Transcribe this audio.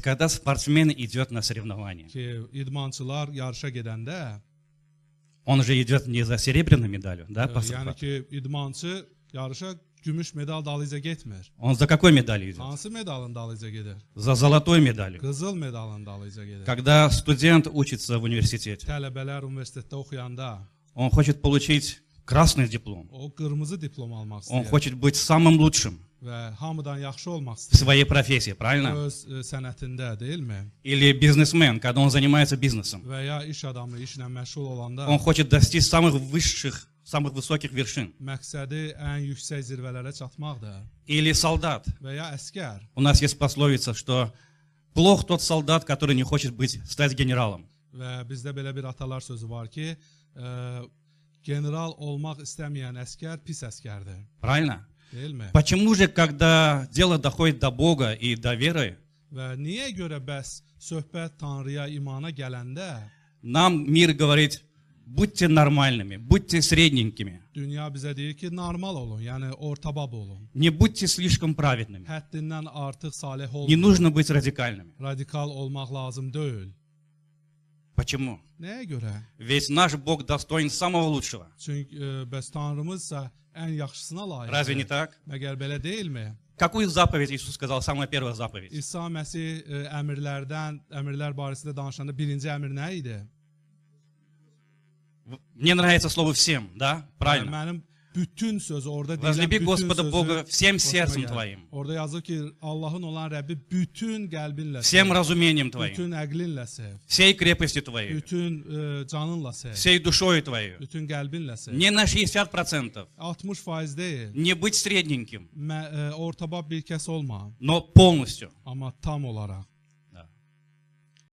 Когда спортсмен идет на соревнования, ki idmançılar yarışa gedəndə, он же идет не за серебряной медалью, да, по yəni захвату? ki idmançı yarışa gümüş medal dalıca getmir. Он за какой медалью идет? Hansı medalın dalıca gedir? За золотой медалью. Qızıl medalın dalıca gedir. Когда студент учится в университете, Tələbələr universitetdə oxuyanda он хочет получить красный диплом, o qırmızı diplom almaq он istəyir хочет быть самым лучшим və hamıdan yaxşı olmaq в istəyir. своей профессии, правильно? Öz sənətində, deyilmi? Или бизнесмен, когда он занимается бизнесом, Və ya iş adamı işlə məşğul olanda он хочет достичь самых высших, самых высоких вершин. məqsədi ən yüksək zirvələrə çatmaqdır. Или солдат. Və ya əskər. У нас есть пословица, что плох тот солдат, который не хочет стать генералом. Və bizdə belə bir atalar sözü var ki, general olmaq istəməyən əskər pis əskərdir. Правильно? Deyilmi? Почему же, когда дело доходит до Бога и до веры, Və niyə görə bəs söhbət Tanrıya, imana gələndə нам мир говорит, будьте нормальными, будьте средненькими, dünya bizə deyir ki, normal olun, yəni ortabab olun. не будьте слишком праведными, Həddindən artıq salih не olmayın. нужно быть радикальными. Radikal olmaq lazım deyil. Почему? Nəyə görə? Ведь наш Бог достоин самого лучшего. Çünki bəs Tanrımızsa ən yaxşısına Разве не layiqdir. так? Məgər belə deyilmi? Какую заповедь Иисус сказал, самая первая заповедь? İsa Məsih əmrlər barəsində danışanda birinci əmr nə idi? Мне nравится слово «всем», да? Правильно. Mənim bütün sözü orada deyilən Возлюби bütün Господа sözü Бога всем xoşuma сердцем gəlir. твоим, Orada yazır ki, Allahın olan Rəbbi bütün qəlbinlə всем sev, разумением твоим, bütün əqlinlə sev, всей крепостью твоей, bütün canınla sev, всей душой твоей. bütün qəlbinlə sev. Не на 60%, 60% deyil, не быть средненьким, ortabab bir kəs olma, но полностью. amma tam olaraq.